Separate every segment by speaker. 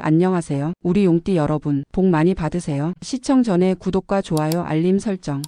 Speaker 1: 안녕하세요. 우리 용띠 여러분, 복 많이 받으세요. 시청 전에 구독과 좋아요, 알림 설정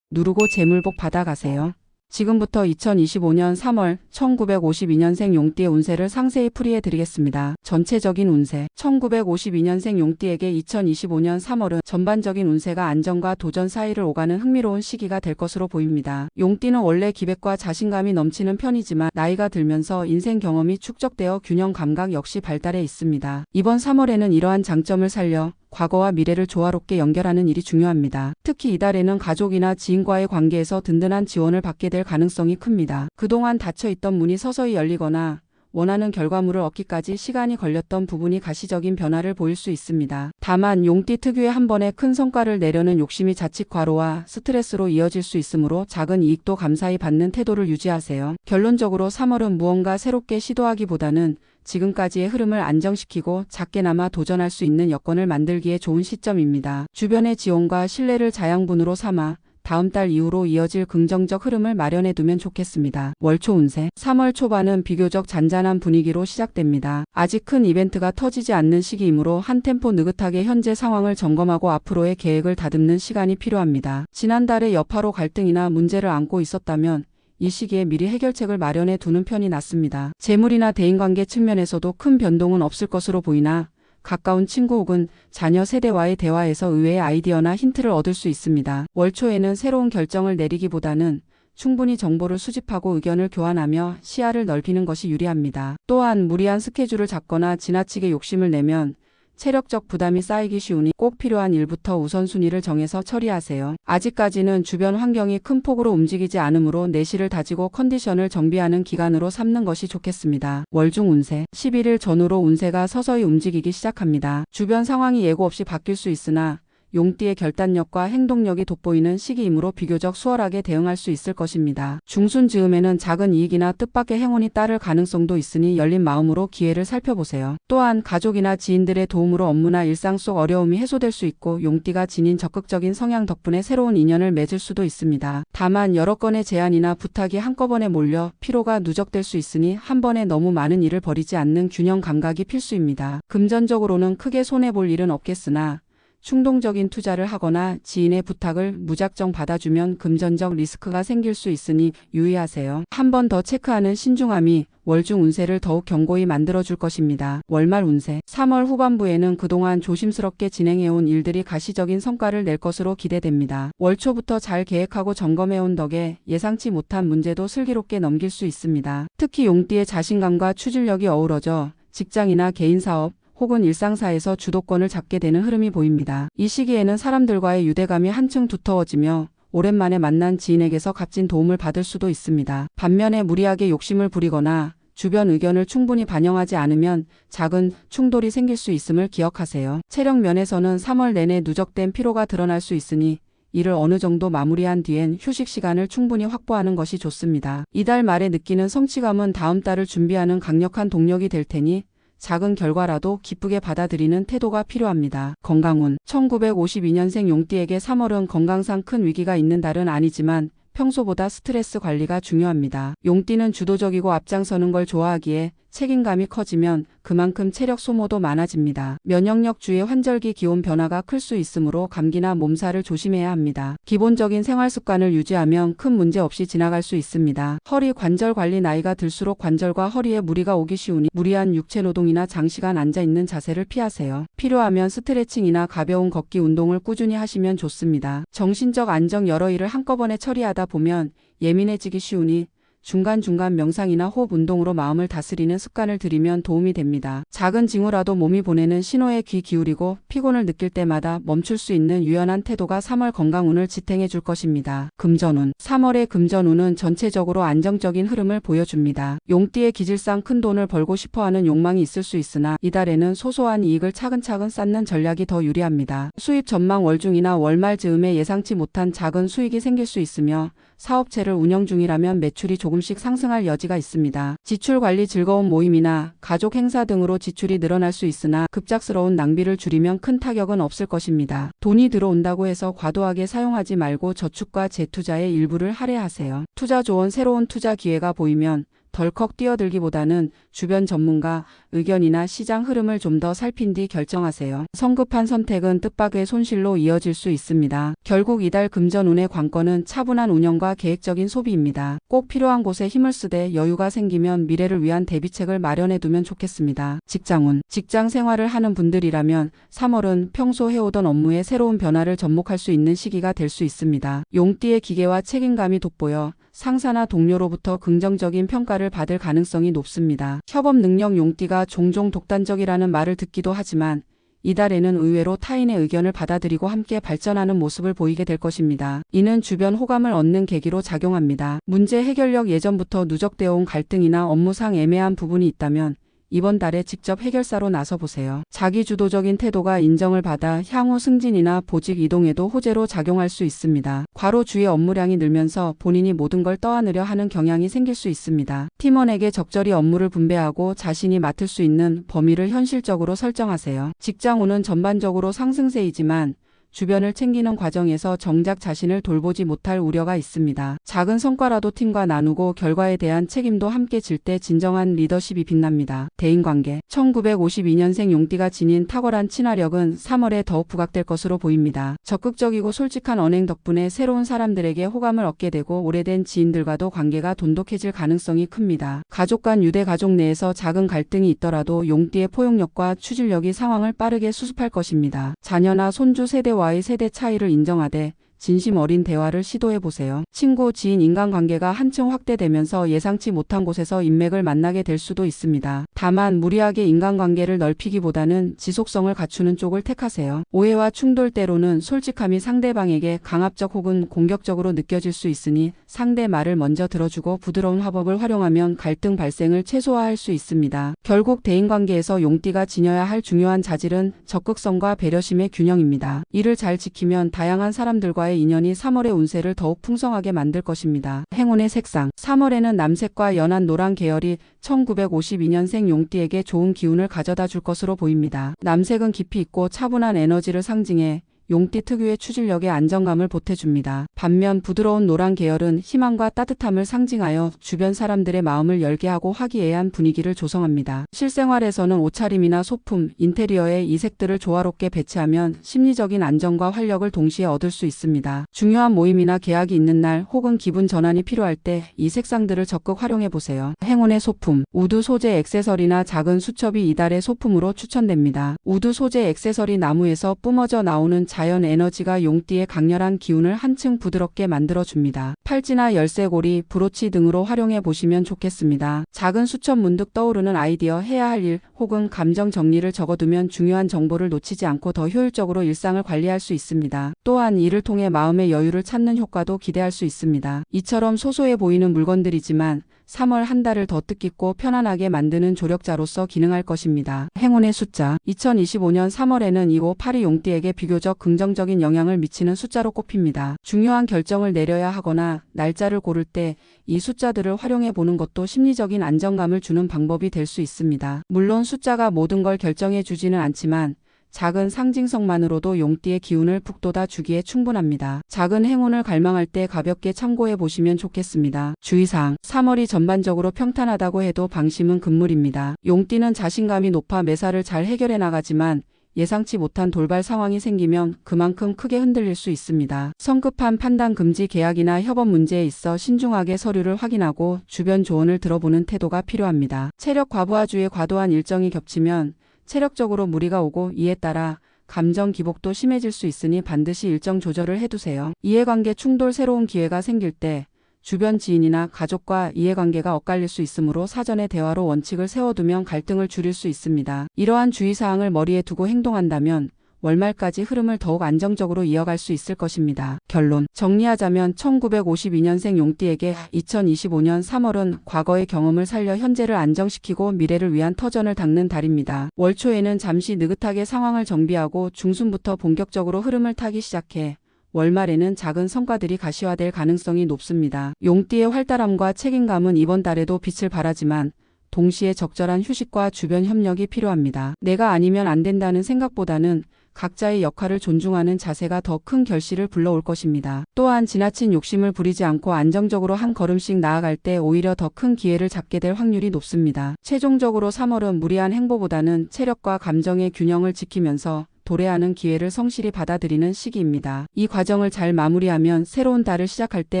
Speaker 1: 누르고 재물복 받아가세요. 지금부터 2025년 3월 1952년생 용띠의 운세를 상세히 풀이해 드리겠습니다. 전체적인 운세. 1952년생 용띠에게 2025년 3월은 전반적인 운세가 안정과 도전 사이를 오가는 흥미로운 시기가 될 것으로 보입니다. 용띠는 원래 기백과 자신감이 넘치는 편이지만 나이가 들면서 인생 경험이 축적되어 균형 감각 역시 발달해 있습니다. 이번 3월에는 이러한 장점을 살려 과거와 미래를 조화롭게 연결하는 일이 중요합니다. 특히 이달에는 가족이나 지인과의 관계에서 든든한 지원을 받게 될 가능성이 큽니다. 그동안 닫혀있던 문이 서서히 열리거나 원하는 결과물을 얻기까지 시간이 걸렸던 부분이 가시적인 변화를 보일 수 있습니다. 다만 용띠 특유의 한 번에 큰 성과를 내려는 욕심이 자칫 과로와 스트레스로 이어질 수 있으므로 작은 이익도 감사히 받는 태도를 유지하세요. 결론적으로 3월은 무언가 새롭게 시도하기보다는 지금까지의 흐름을 안정시키고 작게나마 도전할 수 있는 여건을 만들기에 좋은 시점입니다. 주변의 지원과 신뢰를 자양분으로 삼아 다음 달 이후로 이어질 긍정적 흐름을 마련해 두면 좋겠습니다. 월초 운세. 3월 초반은 비교적 잔잔한 분위기로 시작됩니다. 아직 큰 이벤트가 터지지 않는 시기이므로 한 템포 느긋하게 현재 상황을 점검하고 앞으로의 계획을 다듬는 시간이 필요합니다. 지난달에 여파로 갈등이나 문제를 안고 있었다면 이 시기에 미리 해결책을 마련해 두는 편이 낫습니다. 재물이나 대인관계 측면에서도 큰 변동은 없을 것으로 보이나 가까운 친구 혹은 자녀 세대와의 대화에서 의외의 아이디어나 힌트를 얻을 수 있습니다. 월 초에는 새로운 결정을 내리기보다는 충분히 정보를 수집하고 의견을 교환하며 시야를 넓히는 것이 유리합니다. 또한 무리한 스케줄을 잡거나 지나치게 욕심을 내면 체력적 부담이 쌓이기 쉬우니 꼭 필요한 일부터 우선순위를 정해서 처리하세요. 아직까지는 주변 환경이 큰 폭으로 움직이지 않으므로 내실을 다지고 컨디션을 정비하는 기간으로 삼는 것이 좋겠습니다. 월중 운세. 11일 전후로 운세가 서서히 움직이기 시작합니다. 주변 상황이 예고 없이 바뀔 수 있으나 용띠의 결단력과 행동력이 돋보이는 시기이므로 비교적 수월하게 대응할 수 있을 것입니다. 중순 즈음에는 작은 이익이나 뜻밖의 행운이 따를 가능성도 있으니 열린 마음으로 기회를 살펴보세요. 또한 가족이나 지인들의 도움으로 업무나 일상 속 어려움이 해소될 수 있고 용띠가 지닌 적극적인 성향 덕분에 새로운 인연을 맺을 수도 있습니다. 다만 여러 건의 제안이나 부탁이 한꺼번에 몰려 피로가 누적될 수 있으니 한 번에 너무 많은 일을 벌이지 않는 균형 감각이 필수입니다. 금전적으로는 크게 손해볼 일은 없겠으나 충동적인 투자를 하거나 지인의 부탁을 무작정 받아주면 금전적 리스크가 생길 수 있으니 유의하세요. 한 번 더 체크하는 신중함이 월중 운세를 더욱 견고히 만들어줄 것입니다. 월말 운세. 3월 후반부에는 그동안 조심스럽게 진행해온 일들이 가시적인 성과를 낼 것으로 기대됩니다. 월 초부터 잘 계획하고 점검해온 덕에 예상치 못한 문제도 슬기롭게 넘길 수 있습니다. 특히 용띠의 자신감과 추진력이 어우러져 직장이나 개인사업, 혹은 일상사에서 주도권을 잡게 되는 흐름이 보입니다. 이 시기에는 사람들과의 유대감이 한층 두터워지며 오랜만에 만난 지인에게서 값진 도움을 받을 수도 있습니다. 반면에 무리하게 욕심을 부리거나 주변 의견을 충분히 반영하지 않으면 작은 충돌이 생길 수 있음을 기억하세요. 체력 면에서는 3월 내내 누적된 피로가 드러날 수 있으니 이를 어느 정도 마무리한 뒤엔 휴식 시간을 충분히 확보하는 것이 좋습니다. 이달 말에 느끼는 성취감은 다음 달을 준비하는 강력한 동력이 될 테니 작은 결과라도 기쁘게 받아들이는 태도가 필요합니다. 건강운. 1952년생 용띠에게 3월은 건강상 큰 위기가 있는 달은 아니지만 평소보다 스트레스 관리가 중요합니다. 용띠는 주도적이고 앞장서는 걸 좋아하기에 책임감이 커지면 그만큼 체력 소모도 많아집니다. 면역력 주의 환절기 기온 변화가 클 수 있으므로 감기나 몸살을 조심해야 합니다. 기본적인 생활 습관을 유지하면 큰 문제 없이 지나갈 수 있습니다. 허리 관절 관리. 나이가 들수록 관절과 허리에 무리가 오기 쉬우니 무리한 육체 노동이나 장시간 앉아있는 자세를 피하세요. 필요하면 스트레칭이나 가벼운 걷기 운동을 꾸준히 하시면 좋습니다. 정신적 안정. 여러 일을 한꺼번에 처리하다 보면 예민해지기 쉬우니 중간중간 명상이나 호흡 운동으로 마음을 다스리는 습관을 들이면 도움이 됩니다. 작은 징후라도 몸이 보내는 신호에 귀 기울이고 피곤을 느낄 때마다 멈출 수 있는 유연한 태도가 3월 건강운을 지탱해 줄 것입니다. 금전운. 3월의 금전운은 전체적으로 안정적인 흐름을 보여줍니다. 용띠의 기질상 큰 돈을 벌고 싶어하는 욕망이 있을 수 있으나 이달에는 소소한 이익을 차근차근 쌓는 전략이 더 유리합니다. 수입 전망. 월중이나 월말 즈음에 예상치 못한 작은 수익이 생길 수 있으며 사업체를 운영 중이라면 매출이 조금씩 상승할 여지가 있습니다. 지출 관리. 즐거운 모임이나 가족 행사 등으로 지출이 늘어날 수 있으나 급작스러운 낭비를 줄이면 큰 타격은 없을 것입니다. 돈이 들어온다고 해서 과도하게 사용하지 말고 저축과 재투자의 일부를 할애하세요. 투자 조언. 새로운 투자 기회가 보이면 덜컥 뛰어들기보다는 주변 전문가 의견이나 시장 흐름을 좀 더 살핀 뒤 결정하세요. 성급한 선택은 뜻밖의 손실로 이어질 수 있습니다. 결국 이달 금전운의 관건은 차분한 운영과 계획적인 소비입니다. 꼭 필요한 곳에 힘을 쓰되 여유가 생기면 미래를 위한 대비책을 마련해두면 좋겠습니다. 직장운. 직장 생활을 하는 분들이라면 3월은 평소 해오던 업무에 새로운 변화를 접목할 수 있는 시기가 될 수 있습니다. 용띠의 기계와 책임감이 돋보여 상사나 동료로부터 긍정적인 평가를 받을 가능성이 높습니다. 협업 능력. 용띠가 종종 독단적이라는 말을 듣기도 하지만 이달에는 의외로 타인의 의견을 받아들이고 함께 발전하는 모습을 보이게 될 것입니다. 이는 주변 호감을 얻는 계기로 작용합니다. 문제 해결력. 예전부터 누적되어 온 갈등이나 업무상 애매한 부분이 있다면 이번 달에 직접 해결사로 나서보세요. 자기주도적인 태도가 인정을 받아 향후 승진이나 보직 이동에도 호재로 작용할 수 있습니다. 과로주의. 업무량이 늘면서 본인이 모든 걸 떠안으려 하는 경향이 생길 수 있습니다. 팀원에게 적절히 업무를 분배하고 자신이 맡을 수 있는 범위를 현실적으로 설정하세요. 직장운은 전반적으로 상승세이지만 주변을 챙기는 과정에서 정작 자신을 돌보지 못할 우려가 있습니다. 작은 성과라도 팀과 나누고 결과에 대한 책임도 함께 질 때 진정한 리더십이 빛납니다. 대인관계. 1952년생 용띠가 지닌 탁월한 친화력은 3월에 더욱 부각될 것으로 보입니다. 적극적이고 솔직한 언행 덕분에 새로운 사람들에게 호감을 얻게 되고 오래된 지인들과도 관계가 돈독해질 가능성이 큽니다. 가족 간. 유대. 가족 내에서 작은 갈등이 있더라도 용띠의 포용력과 추진력이 상황을 빠르게 수습할 것입니다. 자녀나 손주 세대와의 세대 차이를 인정하되 진심 어린 대화를 시도해보세요. 친구, 지인, 인간관계가 한층 확대되면서 예상치 못한 곳에서 인맥을 만나게 될 수도 있습니다. 다만 무리하게 인간관계를 넓히기보다는 지속성을 갖추는 쪽을 택하세요. 오해와 충돌. 때로는 솔직함이 상대방에게 강압적 혹은 공격적으로 느껴질 수 있으니 상대 말을 먼저 들어주고 부드러운 화법을 활용하면 갈등 발생을 최소화할 수 있습니다. 결국 대인관계에서 용띠가 지녀야 할 중요한 자질은 적극성과 배려심의 균형입니다. 이를 잘 지키면 다양한 사람들과 인연이 3월의 운세를 더욱 풍성하게 만들 것입니다. 행운의 색상. 3월에는 남색과 연한 노란 계열이 1952년생 용띠에게 좋은 기운을 가져다 줄 것으로 보입니다. 남색은 깊이 있고 차분한 에너지를 상징해 용띠 특유의 추진력에 안정감을 보태줍니다. 반면 부드러운 노란 계열은 희망과 따뜻함을 상징하여 주변 사람들의 마음을 열게 하고 화기애애한 분위기를 조성합니다. 실생활에서는 옷차림이나 소품, 인테리어에 이 색들을 조화롭게 배치하면 심리적인 안정과 활력을 동시에 얻을 수 있습니다. 중요한 모임이나 계약이 있는 날 혹은 기분 전환이 필요할 때 이 색상들을 적극 활용해보세요. 행운의 소품. 우드 소재 액세서리나 작은 수첩이 이달의 소품으로 추천됩니다. 우드 소재 액세서리. 나무에서 뿜어져 나오는 자연 에너지가 용띠의 강렬한 기운을 한층 부드럽게 만들어줍니다. 팔찌나 열쇠고리, 브로치 등으로 활용해 보시면 좋겠습니다. 작은 수첩. 문득 떠오르는 아이디어, 해야 할 일 혹은 감정 정리를 적어두면 중요한 정보를 놓치지 않고 더 효율적으로 일상을 관리할 수 있습니다. 또한 이를 통해 마음의 여유를 찾는 효과도 기대할 수 있습니다. 이처럼 소소해 보이는 물건들이지만 3월 한 달을 더 뜻깊고 편안하게 만드는 조력자로서 기능할 것입니다. 행운의 숫자. 2025년 3월에는 2, 5, 8이 용띠에게 비교적 긍정적인 영향을 미치는 숫자로 꼽힙니다. 중요한 결정을 내려야 하거나 날짜를 고를 때 이 숫자들을 활용해 보는 것도 심리적인 안정감을 주는 방법이 될 수 있습니다. 물론 숫자가 모든 걸 결정해 주지는 않지만 작은 상징성만으로도 용띠의 기운을 북돋아 주기에 충분합니다. 작은 행운을 갈망할 때 가볍게 참고해 보시면 좋겠습니다. 주의사항. 3월이 전반적으로 평탄하다고 해도 방심은 금물입니다. 용띠는 자신감이 높아 매사를 잘 해결해 나가지만 예상치 못한 돌발 상황이 생기면 그만큼 크게 흔들릴 수 있습니다. 성급한 판단 금지. 계약이나 협업 문제에 있어 신중하게 서류를 확인하고 주변 조언을 들어보는 태도가 필요합니다. 체력. 과부하주의. 과도한 일정이 겹치면 체력적으로 무리가 오고 이에 따라 감정 기복도 심해질 수 있으니 반드시 일정 조절을 해두세요. 이해관계 충돌. 새로운 기회가 생길 때 주변 지인이나 가족과 이해관계가 엇갈릴 수 있으므로 사전에 대화로 원칙을 세워두면 갈등을 줄일 수 있습니다. 이러한 주의사항을 머리에 두고 행동한다면 월말까지 흐름을 더욱 안정적으로 이어갈 수 있을 것입니다. 결론. 정리하자면 1952년생 용띠에게 2025년 3월은 과거의 경험을 살려 현재를 안정시키고 미래를 위한 터전을 닦는 달입니다. 월 초에는 잠시 느긋하게 상황을 정비하고 중순부터 본격적으로 흐름을 타기 시작해 월말에는 작은 성과들이 가시화될 가능성이 높습니다. 용띠의 활달함과 책임감은 이번 달에도 빛을 발하지만 동시에 적절한 휴식과 주변 협력이 필요합니다. 내가 아니면 안 된다는 생각보다는 각자의 역할을 존중하는 자세가 더 큰 결실을 불러올 것입니다. 또한 지나친 욕심을 부리지 않고 안정적으로 한 걸음씩 나아갈 때 오히려 더 큰 기회를 잡게 될 확률이 높습니다. 최종적으로 3월은 무리한 행보보다는 체력과 감정의 균형을 지키면서 도래하는 기회를 성실히 받아들이는 시기입니다. 이 과정을 잘 마무리하면 새로운 달을 시작할 때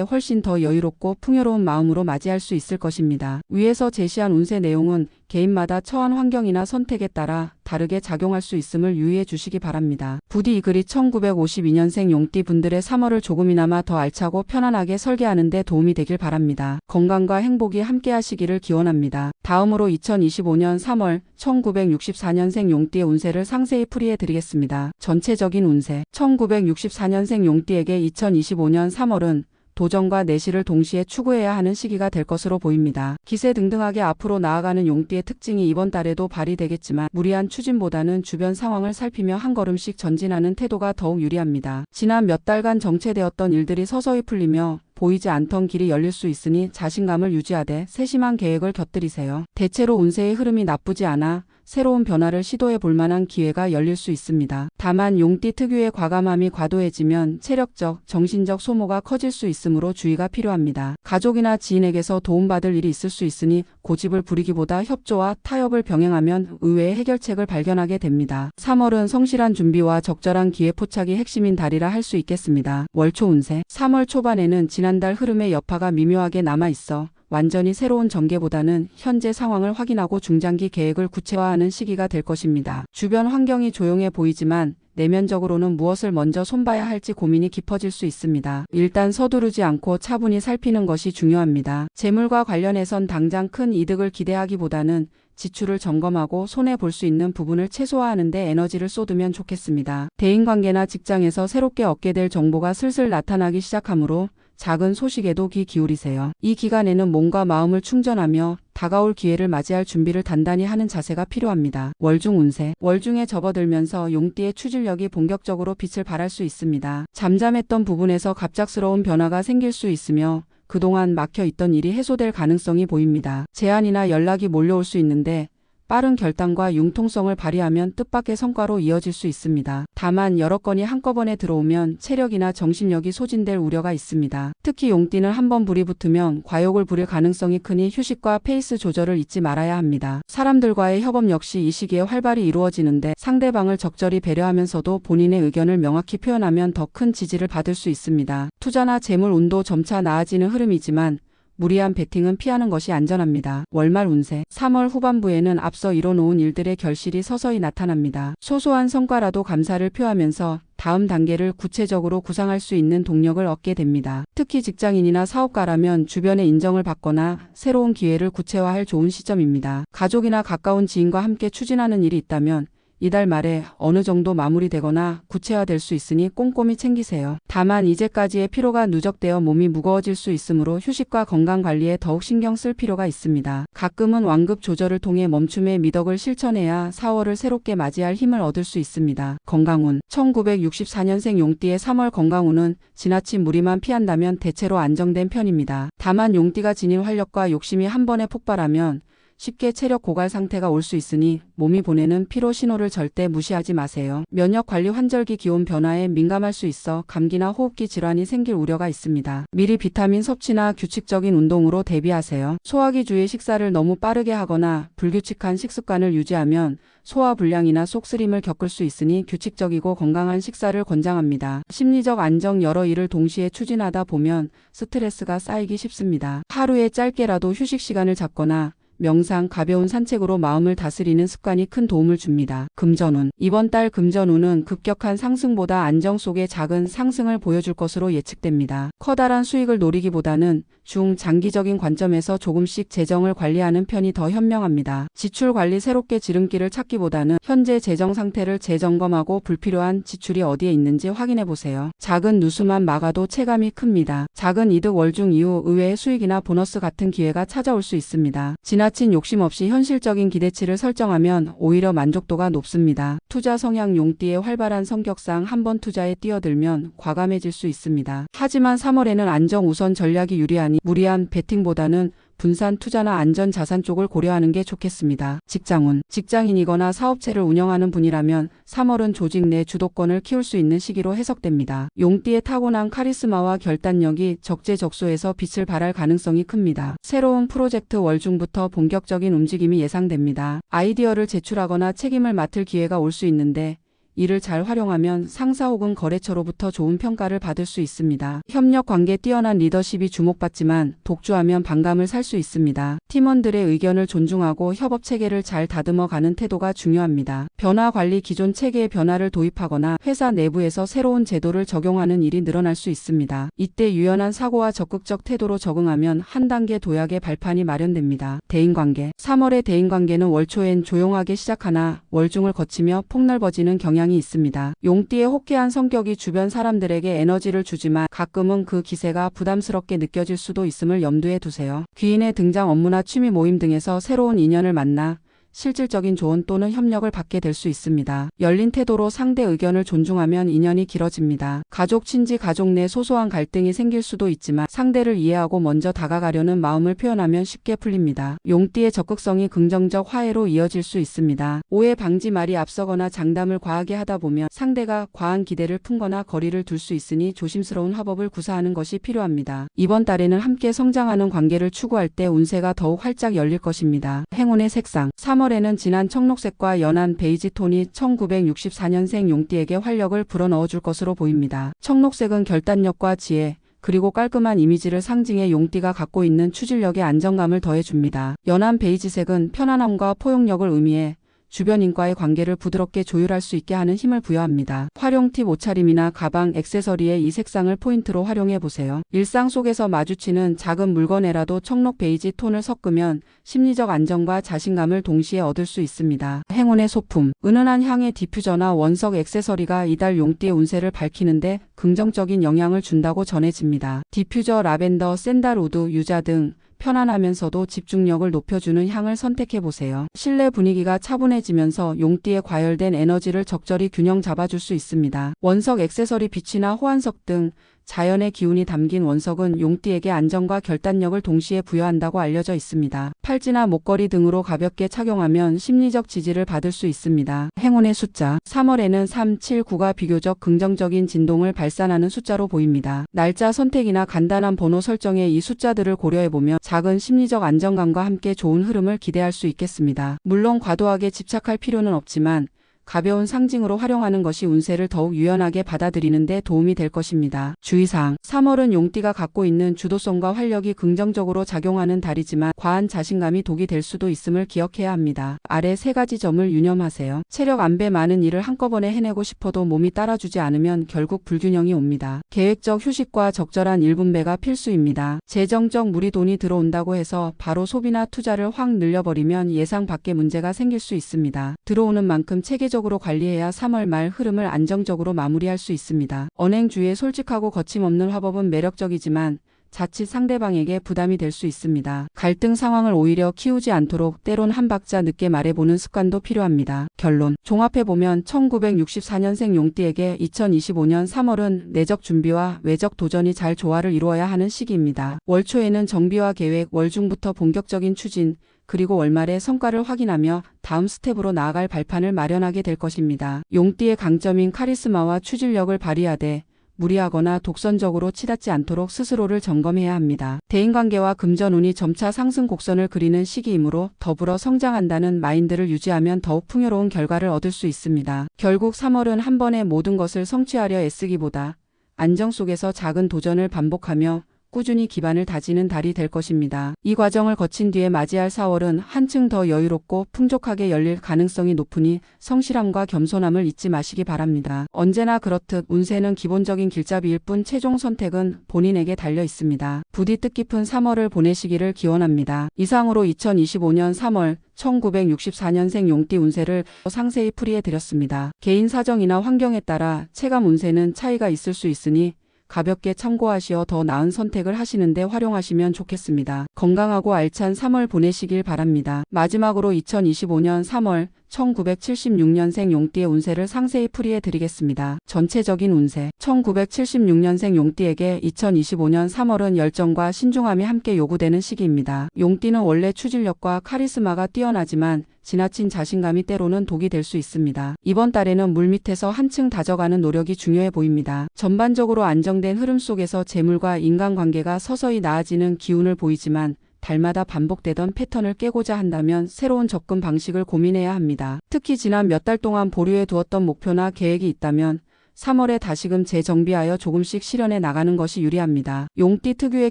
Speaker 1: 훨씬 더 여유롭고 풍요로운 마음으로 맞이할 수 있을 것입니다. 위에서 제시한 운세 내용은 개인마다 처한 환경이나 선택에 따라 다르게 작용할 수 있음을 유의해 주시기 바랍니다. 부디 이 글이 1952년생 용띠 분들의 3월을 조금이나마 더 알차고 편안하게 설계하는 데 도움이 되길 바랍니다. 건강과 행복이 함께 하시기를 기원합니다. 다음으로 2025년 3월 1964년생 용띠의 운세를 상세히 풀이해 드리겠습니다. 전체적인 운세. 1964년생 용띠에게 2025년 3월은 도전과 내실을 동시에 추구해야 하는 시기가 될 것으로 보입니다. 기세등등하게 앞으로 나아가는 용띠의 특징이 이번 달에도 발휘되겠지만 무리한 추진보다는 주변 상황을 살피며 한 걸음씩 전진하는 태도가 더욱 유리합니다. 지난 몇 달간 정체되었던 일들이 서서히 풀리며 보이지 않던 길이 열릴 수 있으니 자신감을 유지하되 세심한 계획을 곁들이세요. 대체로 운세의 흐름이 나쁘지 않아 새로운 변화를 시도해 볼 만한 기회가 열릴 수 있습니다. 다만 용띠 특유의 과감함이 과도해지면 체력적, 정신적 소모가 커질 수 있으므로 주의가 필요합니다. 가족이나 지인에게서 도움받을 일이 있을 수 있으니 고집을 부리기보다 협조와 타협을 병행하면 의외의 해결책을 발견하게 됩니다. 3월은 성실한 준비와 적절한 기회 포착이 핵심인 달이라 할 수 있겠습니다. 월초 운세. 3월 초반에는 지난달 흐름의 여파가 미묘하게 남아있어 완전히 새로운 전개보다는 현재 상황을 확인하고 중장기 계획을 구체화하는 시기가 될 것입니다. 주변 환경이 조용해 보이지만 내면적으로는 무엇을 먼저 손봐야 할지 고민이 깊어질 수 있습니다. 일단 서두르지 않고 차분히 살피는 것이 중요합니다. 재물과 관련해선 당장 큰 이득을 기대하기보다는 지출을 점검하고 손해볼 수 있는 부분을 최소화하는 데 에너지를 쏟으면 좋겠습니다. 대인관계나 직장에서 새롭게 얻게 될 정보가 슬슬 나타나기 시작하므로 작은 소식에도 귀 기울이세요. 이 기간에는 몸과 마음을 충전하며 다가올 기회를 맞이할 준비를 단단히 하는 자세가 필요합니다. 월중 운세. 월중에 접어들면서 용띠의 추진력이 본격적으로 빛을 발할 수 있습니다. 잠잠했던 부분에서 갑작스러운 변화가 생길 수 있으며 그동안 막혀있던 일이 해소될 가능성이 보입니다. 제안이나 연락이 몰려올 수 있는데 빠른 결단과 융통성을 발휘하면 뜻밖의 성과로 이어질 수 있습니다. 다만 여러 건이 한꺼번에 들어오면 체력이나 정신력이 소진될 우려가 있습니다. 특히 용띠는 한번 불이 붙으면 과욕을 부릴 가능성이 크니 휴식과 페이스 조절을 잊지 말아야 합니다. 사람들과의 협업 역시 이 시기에 활발히 이루어지는데 상대방을 적절히 배려하면서도 본인의 의견을 명확히 표현하면 더 큰 지지를 받을 수 있습니다. 투자나 재물 운도 점차 나아지는 흐름이지만 무리한 베팅은 피하는 것이 안전합니다. 월말 운세. 3월 후반부에는 앞서 이뤄놓은 일들의 결실이 서서히 나타납니다. 소소한 성과라도 감사를 표하면서 다음 단계를 구체적으로 구상할 수 있는 동력을 얻게 됩니다. 특히 직장인이나 사업가라면 주변의 인정을 받거나 새로운 기회를 구체화할 좋은 시점입니다. 가족이나 가까운 지인과 함께 추진하는 일이 있다면 이달 말에 어느 정도 마무리되거나 구체화될 수 있으니 꼼꼼히 챙기세요. 다만 이제까지의 피로가 누적되어 몸이 무거워질 수 있으므로 휴식과 건강관리에 더욱 신경 쓸 필요가 있습니다. 가끔은 완급 조절을 통해 멈춤의 미덕을 실천해야 4월을 새롭게 맞이할 힘을 얻을 수 있습니다. 건강운. 1964년생 용띠의 3월 건강운은 지나친 무리만 피한다면 대체로 안정된 편입니다. 다만 용띠가 지닌 활력과 욕심이 한 번에 폭발하면 쉽게 체력 고갈 상태가 올 수 있으니 몸이 보내는 피로 신호를 절대 무시하지 마세요. 면역관리 환절기 기온 변화에 민감할 수 있어 감기나 호흡기 질환이 생길 우려가 있습니다. 미리 비타민 섭취나 규칙적인 운동으로 대비하세요. 소화기 주의 식사를 너무 빠르게 하거나 불규칙한 식습관을 유지하면 소화불량이나 속쓰림을 겪을 수 있으니 규칙적이고 건강한 식사를 권장합니다. 심리적 안정. 여러 일을 동시에 추진하다 보면 스트레스가 쌓이기 쉽습니다. 하루에 짧게라도 휴식 시간을 잡거나 명상, 가벼운 산책으로 마음을 다스리는 습관이 큰 도움을 줍니다. 금전운. 이번 달 금전운은 급격한 상승보다 안정 속의 작은 상승을 보여줄 것으로 예측됩니다. 커다란 수익을 노리기보다는 중장기적인 관점에서 조금씩 재정을 관리하는 편이 더 현명합니다. 지출 관리. 새롭게 지름길을 찾기보다는 현재 재정 상태를 재점검하고 불필요한 지출이 어디에 있는지 확인해 보세요. 작은 누수만 막아도 체감이 큽니다. 작은 이득. 월중 이후 의외의 수익이나 보너스 같은 기회가 찾아올 수 있습니다. 지나친 욕심 없이 현실적인 기대치를 설정하면 오히려 만족도가 높습니다. 투자 성향. 용띠의 활발한 성격상 한번 투자에 뛰어들면 과감해질 수 있습니다. 하지만 3월에는 안정 우선 전략이 유리하니 무리한 베팅보다는 분산 투자나 안전 자산 쪽을 고려하는 게 좋겠습니다. 직장운. 직장인이거나 사업체를 운영하는 분이라면 3월은 조직 내 주도권을 키울 수 있는 시기로 해석됩니다. 용띠의 타고난 카리스마와 결단력이 적재적소에서 빛을 발할 가능성이 큽니다. 새로운 프로젝트 월중부터 본격적인 움직임이 예상됩니다. 아이디어를 제출하거나 책임을 맡을 기회가 올 수 있는데 이를 잘 활용하면 상사 혹은 거래처로부터 좋은 평가를 받을 수 있습니다. 협력 관계 뛰어난 리더십이 주목받지만 독주하면 반감을 살 수 있습니다. 팀원들의 의견을 존중하고 협업 체계를 잘 다듬어 가는 태도가 중요합니다. 변화 관리. 기존 체계에 변화를 도입하거나 회사 내부에서 새로운 제도를 적용하는 일이 늘어날 수 있습니다. 이때 유연한 사고와 적극적 태도로 적응하면 한 단계 도약의 발판이 마련됩니다. 대인관계. 3월의 대인관계는 월초엔 조용하게 시작하나 월중을 거치며 폭넓어지는 경향이 있습니다. 용띠의 호쾌한 성격이 주변 사람들에게 에너지를 주지만 가끔은 그 기세가 부담스럽게 느껴질 수도 있음을 염두에 두세요. 귀인의 등장. 업무나 취미 모임 등에서 새로운 인연을 만나 실질적인 조언 또는 협력을 받게 될 수 있습니다. 열린 태도로 상대 의견을 존중하면 인연이 길어집니다. 가족, 친지, 가족 내 소소한 갈등이 생길 수도 있지만 상대를 이해하고 먼저 다가가려는 마음을 표현하면 쉽게 풀립니다. 용띠의 적극성이 긍정적 화해로 이어질 수 있습니다. 오해 방지. 말이 앞서거나 장담을 과하게 하다 보면 상대가 과한 기대를 품거나 거리를 둘 수 있으니 조심스러운 화법을 구사하는 것이 필요합니다. 이번 달에는 함께 성장하는 관계를 추구할 때 운세가 더욱 활짝 열릴 것입니다. 행운의 색상. 3월에는 진한 청록색과 연한 베이지 톤이 1964년생 용띠에게 활력을 불어넣어 줄 것으로 보입니다. 청록색은 결단력과 지혜, 그리고 깔끔한 이미지를 상징해 용띠가 갖고 있는 추진력에 안정감을 더해줍니다. 연한 베이지색은 편안함과 포용력을 의미해 주변인과의 관계를 부드럽게 조율할 수 있게 하는 힘을 부여합니다. 활용 팁. 옷차림이나 가방, 액세서리에 이 색상을 포인트로 활용해 보세요. 일상 속에서 마주치는 작은 물건에라도 청록 베이지 톤을 섞으면 심리적 안정과 자신감을 동시에 얻을 수 있습니다. 행운의 소품. 은은한 향의 디퓨저나 원석 액세서리가 이달 용띠의 운세를 밝히는데 긍정적인 영향을 준다고 전해집니다. 디퓨저, 라벤더, 샌달우드, 유자 등 편안하면서도 집중력을 높여주는 향을 선택해보세요. 실내 분위기가 차분해지면서 용띠의 과열된 에너지를 적절히 균형 잡아줄 수 있습니다. 원석 액세서리. 빛이나 호환석 등 자연의 기운이 담긴 원석은 용띠에게 안정과 결단력을 동시에 부여한다고 알려져 있습니다. 팔찌나 목걸이 등으로 가볍게 착용하면 심리적 지지를 받을 수 있습니다. 행운의 숫자. 3월에는 3, 7, 9가 비교적 긍정적인 진동을 발산하는 숫자로 보입니다. 날짜 선택이나 간단한 번호 설정에 이 숫자들을 고려해보면 작은 심리적 안정감과 함께 좋은 흐름을 기대할 수 있겠습니다. 물론 과도하게 집착할 필요는 없지만 가벼운 상징으로 활용하는 것이 운세를 더욱 유연하게 받아들이는 데 도움이 될 것입니다. 주의사항. 3월은 용띠가 갖고 있는 주도성과 활력이 긍정적으로 작용하는 달이지만 과한 자신감이 독이 될 수도 있음을 기억해야 합니다. 아래 3가지 점을 유념하세요. 체력 안배. 많은 일을 한꺼번에 해내고 싶어도 몸이 따라주지 않으면 결국 불균형이 옵니다. 계획적 휴식과 적절한 일분배가 필수입니다. 재정적 무리. 돈이 들어온다고 해서 바로 소비나 투자를 확 늘려버리면 예상 밖의 문제가 생길 수 있습니다. 들어오는 만큼 체계적으로 관리해야 3월 말 흐름을 안정적으로 마무리할 수 있습니다. 언행 주의. 솔직하고 거침없는 화법은 매력적이지만 자칫 상대방에게 부담이 될 수 있습니다. 갈등 상황을 오히려 키우지 않도록 때론 한 박자 늦게 말해보는 습관도 필요합니다. 결론. 종합해보면 1964년생 용띠에게 2025년 3월은 내적 준비와 외적 도전이 잘 조화를 이루어야 하는 시기입니다. 월초에는 정비와 계획, 월중부터 본격적인 추진, 그리고 월말에 성과를 확인하며 다음 스텝으로 나아갈 발판을 마련하게 될 것입니다. 용띠의 강점인 카리스마와 추진력을 발휘하되 무리하거나 독선적으로 치닫지 않도록 스스로를 점검해야 합니다. 대인관계와 금전운이 점차 상승 곡선을 그리는 시기이므로 더불어 성장한다는 마인드를 유지하면 더욱 풍요로운 결과를 얻을 수 있습니다. 결국 3월은 한 번에 모든 것을 성취하려 애쓰기보다 안정 속에서 작은 도전을 반복하며 꾸준히 기반을 다지는 달이 될 것입니다. 이 과정을 거친 뒤에 맞이할 4월은 한층 더 여유롭고 풍족하게 열릴 가능성이 높으니 성실함과 겸손함을 잊지 마시기 바랍니다. 언제나 그렇듯 운세는 기본적인 길잡이일 뿐 최종 선택은 본인에게 달려 있습니다. 부디 뜻깊은 3월을 보내시기를 기원합니다. 이상으로 2025년 3월 1964년생 용띠 운세를 상세히 풀이해드렸습니다. 개인 사정이나 환경에 따라 체감 운세는 차이가 있을 수 있으니 가볍게 참고하시어 더 나은 선택을 하시는데 활용하시면 좋겠습니다. 건강하고 알찬 3월 보내시길 바랍니다. 마지막으로 2025년 3월 1976년생 용띠의 운세를 상세히 풀이해 드리겠습니다. 전체적인 운세. 1976년생 용띠에게 2025년 3월은 열정과 신중함이 함께 요구되는 시기입니다. 용띠는 원래 추진력과 카리스마가 뛰어나지만 지나친 자신감이 때로는 독이 될 수 있습니다. 이번 달에는 물밑에서 한층 다져가는 노력이 중요해 보입니다. 전반적으로 안정된 흐름 속에서 재물과 인간관계가 서서히 나아지는 기운을 보이지만 달마다 반복되던 패턴을 깨고자 한다면 새로운 접근 방식을 고민해야 합니다. 특히 지난 몇 달 동안 보류해 두었던 목표나 계획이 있다면 3월에 다시금 재정비하여 조금씩 실현해 나가는 것이 유리합니다. 용띠 특유의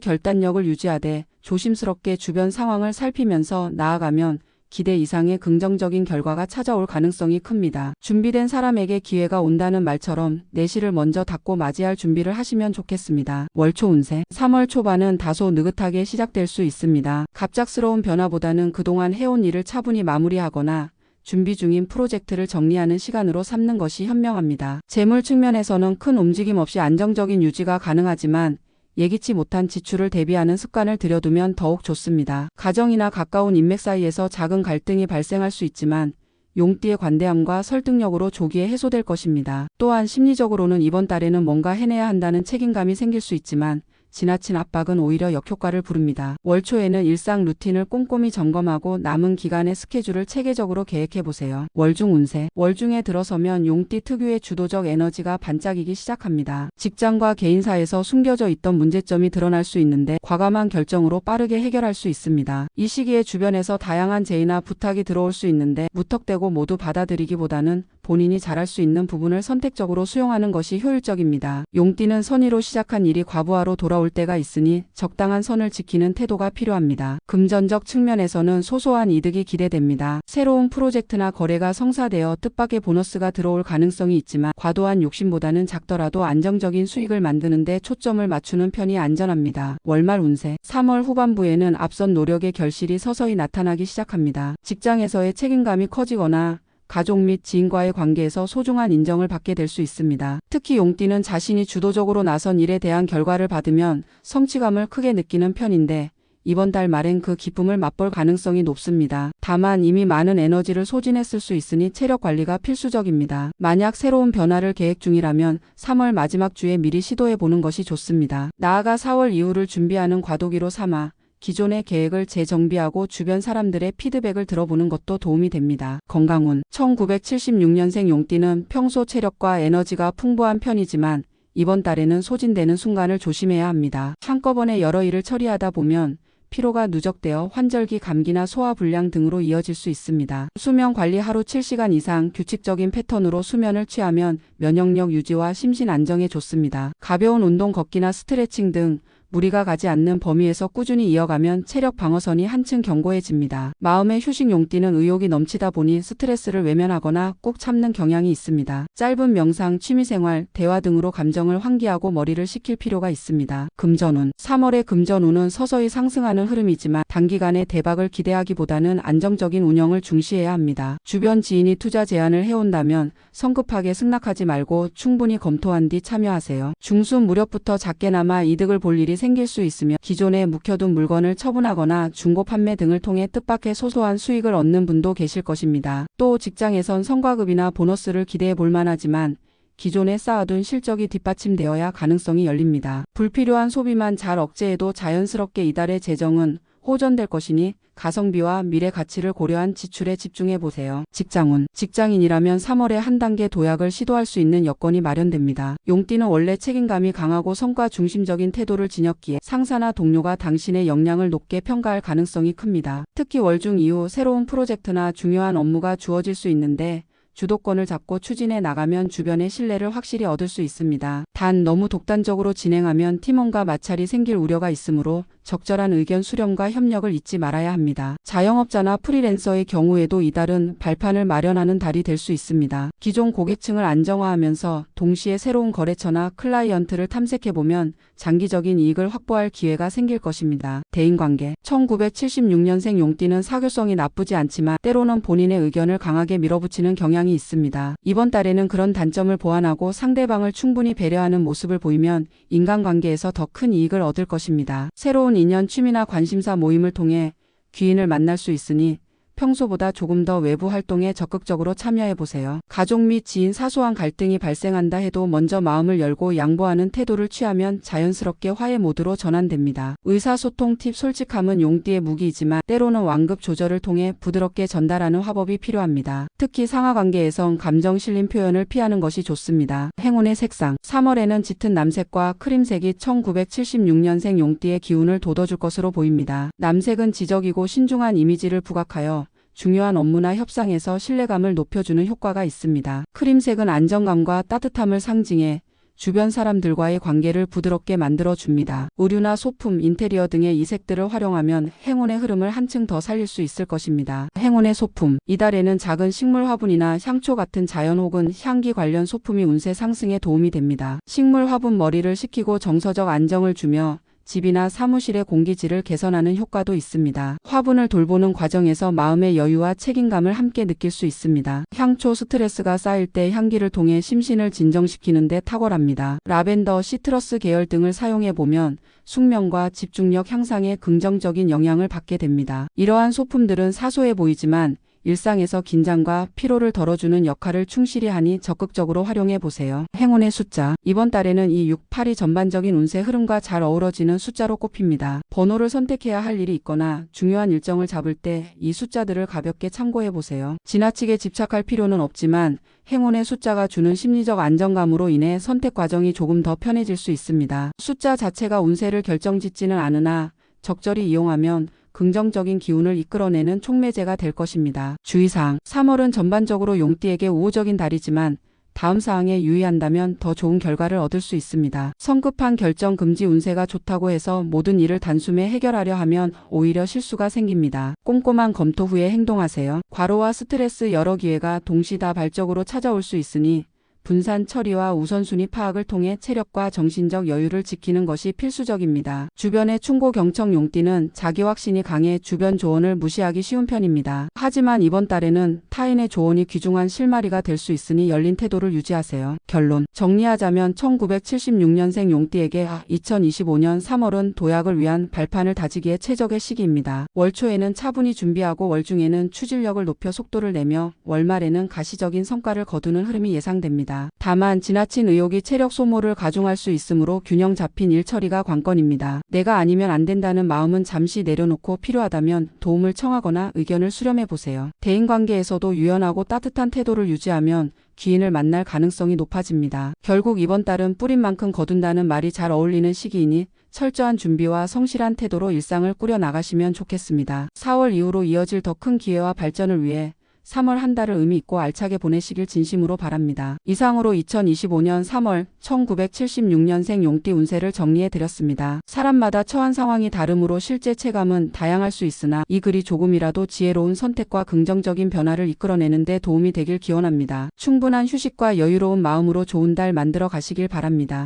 Speaker 1: 결단력을 유지하되 조심스럽게 주변 상황을 살피면서 나아가면 기대 이상의 긍정적인 결과가 찾아올 가능성이 큽니다. 준비된 사람에게 기회가 온다는 말처럼 내실을 먼저 닫고 맞이할 준비를 하시면 좋겠습니다. 월초 운세. 3월 초반은 다소 느긋하게 시작될 수 있습니다. 갑작스러운 변화보다는 그동안 해온 일을 차분히 마무리하거나 준비 중인 프로젝트를 정리하는 시간으로 삼는 것이 현명합니다. 재물 측면에서는 큰 움직임 없이 안정적인 유지가 가능하지만 예기치 못한 지출을 대비하는 습관을 들여두면 더욱 좋습니다. 가정이나 가까운 인맥 사이에서 작은 갈등이 발생할 수 있지만 용띠의 관대함과 설득력으로 조기에 해소될 것입니다. 또한 심리적으로는 이번 달에는 뭔가 해내야 한다는 책임감이 생길 수 있지만 지나친 압박은 오히려 역효과를 부릅니다. 월초에는 일상 루틴을 꼼꼼히 점검하고 남은 기간의 스케줄을 체계적으로 계획해보세요. 월중 운세. 월중에 들어서면 용띠 특유의 주도적 에너지가 반짝이기 시작합니다. 직장과 개인사에서 숨겨져 있던 문제점이 드러날 수 있는데 과감한 결정으로 빠르게 해결할 수 있습니다. 이 시기에 주변에서 다양한 제의나 부탁이 들어올 수 있는데 무턱대고 모두 받아들이기보다는 본인이 잘할 수 있는 부분을 선택적으로 수용하는 것이 효율적입니다. 용띠는 선의로 시작한 일이 과부하로 돌아올 때가 있으니 적당한 선을 지키는 태도가 필요합니다. 금전적 측면에서는 소소한 이득이 기대됩니다. 새로운 프로젝트나 거래가 성사되어 뜻밖의 보너스가 들어올 가능성이 있지만 과도한 욕심보다는 작더라도 안정적인 수익을 만드는 데 초점을 맞추는 편이 안전합니다. 월말 운세. 3월 후반부에는 앞선 노력의 결실이 서서히 나타나기 시작합니다. 직장에서의 책임감이 커지거나 가족 및 지인과의 관계에서 소중한 인정을 받게 될 수 있습니다. 특히 용띠는 자신이 주도적으로 나선 일에 대한 결과를 받으면 성취감을 크게 느끼는 편인데 이번 달 말엔 그 기쁨을 맛볼 가능성이 높습니다. 다만 이미 많은 에너지를 소진했을 수 있으니 체력 관리가 필수적입니다. 만약 새로운 변화를 계획 중이라면 3월 마지막 주에 미리 시도해보는 것이 좋습니다. 나아가 4월 이후를 준비하는 과도기로 삼아 기존의 계획을 재정비하고 주변 사람들의 피드백을 들어보는 것도 도움이 됩니다. 건강운. 1976년생 용띠는 평소 체력과 에너지가 풍부한 편이지만 이번 달에는 소진되는 순간을 조심해야 합니다. 한꺼번에 여러 일을 처리하다 보면 피로가 누적되어 환절기 감기나 소화불량 등으로 이어질 수 있습니다. 수면 관리. 하루 7시간 이상 규칙적인 패턴으로 수면을 취하면 면역력 유지와 심신 안정에 좋습니다. 가벼운 운동, 걷기나 스트레칭 등 무리가 가지 않는 범위에서 꾸준히 이어가면 체력 방어선이 한층 견고해집니다. 마음의 휴식. 용띠는 의욕이 넘치다 보니 스트레스를 외면하거나 꾹 참는 경향이 있습니다. 짧은 명상, 취미생활, 대화 등으로 감정을 환기하고 머리를 식힐 필요가 있습니다. 금전운. 3월의 금전운은 서서히 상승하는 흐름이지만 단기간에 대박을 기대하기보다는 안정적인 운영을 중시해야 합니다. 주변 지인이 투자 제안을 해온다면 성급하게 승낙하지 말고 충분히 검토한 뒤 참여하세요. 중순 무렵부터 작게나마 이득을 볼 일이 생길 수 있으며 기존에 묵혀둔 물건을 처분하거나 중고 판매 등을 통해 뜻밖의 소소한 수익을 얻는 분도 계실 것입니다. 또 직장에선 성과급이나 보너스를 기대해 볼 만하지만 기존에 쌓아둔 실적이 뒷받침되어야 가능성이 열립니다. 불필요한 소비만 잘 억제해도 자연스럽게 이달의 재정은 호전될 것이니 가성비와 미래 가치를 고려한 지출에 집중해 보세요. 직장운. 직장인이라면 3월에 한 단계 도약을 시도할 수 있는 여건이 마련됩니다. 용띠는 원래 책임감이 강하고 성과 중심적인 태도를 지녔기에 상사나 동료가 당신의 역량을 높게 평가할 가능성이 큽니다. 특히 월중 이후 새로운 프로젝트나 중요한 업무가 주어질 수 있는데 주도권을 잡고 추진해 나가면 주변의 신뢰를 확실히 얻을 수 있습니다. 단 너무 독단적으로 진행하면 팀원과 마찰이 생길 우려가 있으므로 적절한 의견 수렴과 협력을 잊지 말아야 합니다. 자영업자나 프리랜서의 경우에도 이달은 발판을 마련하는 달이 될 수 있습니다. 기존 고객층을 안정화하면서 동시에 새로운 거래처나 클라이언트를 탐색해보면 장기적인 이익을 확보할 기회가 생길 것입니다. 대인관계. 1976년생 용띠는 사교성이 나쁘지 않지만 때로는 본인의 의견을 강하게 밀어붙이는 경향이 있습니다. 이번 달에는 그런 단점을 보완하고 상대방을 충분히 배려하는 모습을 보이면 인간관계에서 더 큰 이익을 얻을 것입니다. 새로운 인연, 취미나 관심사 모임을 통해 귀인을 만날 수 있으니 평소보다 조금 더 외부 활동에 적극적으로 참여해보세요. 가족 및 지인 사소한 갈등이 발생한다 해도 먼저 마음을 열고 양보하는 태도를 취하면 자연스럽게 화해 모드로 전환됩니다. 의사소통 팁. 솔직함은 용띠의 무기이지만 때로는 완급 조절을 통해 부드럽게 전달하는 화법이 필요합니다. 특히 상하관계에선 감정 실린 표현을 피하는 것이 좋습니다. 행운의 색상. 3월에는 짙은 남색과 크림색이 1976년생 용띠의 기운을 돋워줄 것으로 보입니다. 남색은 지적이고 신중한 이미지를 부각하여 중요한 업무나 협상에서 신뢰감을 높여주는 효과가 있습니다. 크림색은 안정감과 따뜻함을 상징해 주변 사람들과의 관계를 부드럽게 만들어줍니다. 의류나 소품, 인테리어 등의 이 색들을 활용하면 행운의 흐름을 한층 더 살릴 수 있을 것입니다. 행운의 소품. 이달에는 작은 식물 화분이나 향초 같은 자연 혹은 향기 관련 소품이 운세 상승에 도움이 됩니다. 식물 화분 머리를 식히고 정서적 안정을 주며 집이나 사무실의 공기질을 개선하는 효과도 있습니다. 화분을 돌보는 과정에서 마음의 여유와 책임감을 함께 느낄 수 있습니다. 향초. 스트레스가 쌓일 때 향기를 통해 심신을 진정시키는 데 탁월합니다. 라벤더, 시트러스 계열 등을 사용해보면 숙면과 집중력 향상에 긍정적인 영향을 받게 됩니다. 이러한 소품들은 사소해 보이지만 일상에서 긴장과 피로를 덜어주는 역할을 충실히 하니 적극적으로 활용해 보세요. 행운의 숫자. 이번 달에는 2, 6, 8이 전반적인 운세 흐름과 잘 어우러지는 숫자로 꼽힙니다. 번호를 선택해야 할 일이 있거나 중요한 일정을 잡을 때 이 숫자들을 가볍게 참고해 보세요. 지나치게 집착할 필요는 없지만 행운의 숫자가 주는 심리적 안정감으로 인해 선택 과정이 조금 더 편해질 수 있습니다. 숫자 자체가 운세를 결정짓지는 않으나 적절히 이용하면 긍정적인 기운을 이끌어내는 촉매제가 될 것입니다. 주의사항. 3월은 전반적으로 용띠에게 우호적인 달이지만 다음 사항에 유의한다면 더 좋은 결과를 얻을 수 있습니다. 성급한 결정 금지. 운세가 좋다고 해서 모든 일을 단숨에 해결하려 하면 오히려 실수가 생깁니다. 꼼꼼한 검토 후에 행동하세요. 과로와 스트레스. 여러 기회가 동시다발적으로 찾아올 수 있으니 분산 처리와 우선순위 파악을 통해 체력과 정신적 여유를 지키는 것이 필수적입니다. 주변의 충고 경청. 용띠는 자기 확신이 강해 주변 조언을 무시하기 쉬운 편입니다. 하지만 이번 달에는 타인의 조언이 귀중한 실마리가 될 수 있으니 열린 태도를 유지하세요. 결론. 정리하자면 1976년생 용띠에게 2025년 3월은 도약을 위한 발판을 다지기에 최적의 시기입니다. 월 초에는 차분히 준비하고 월 중에는 추진력을 높여 속도를 내며 월 말에는 가시적인 성과를 거두는 흐름이 예상됩니다. 다만 지나친 의욕이 체력 소모를 가중할 수 있으므로 균형 잡힌 일 처리가 관건입니다. 내가 아니면 안 된다는 마음은 잠시 내려놓고 필요하다면 도움을 청하거나 의견을 수렴해 보세요. 대인관계에서도 유연하고 따뜻한 태도를 유지하면 귀인을 만날 가능성이 높아집니다. 결국 이번 달은 뿌린 만큼 거둔다는 말이 잘 어울리는 시기이니 철저한 준비와 성실한 태도로 일상을 꾸려나가시면 좋겠습니다. 4월 이후로 이어질 더 큰 기회와 발전을 위해 3월 한 달을 의미 있고 알차게 보내시길 진심으로 바랍니다. 이상으로 2025년 3월 1976년생 용띠 운세를 정리해드렸습니다. 사람마다 처한 상황이 다르므로 실제 체감은 다양할 수 있으나 이 글이 조금이라도 지혜로운 선택과 긍정적인 변화를 이끌어내는 데 도움이 되길 기원합니다. 충분한 휴식과 여유로운 마음으로 좋은 달 만들어 가시길 바랍니다.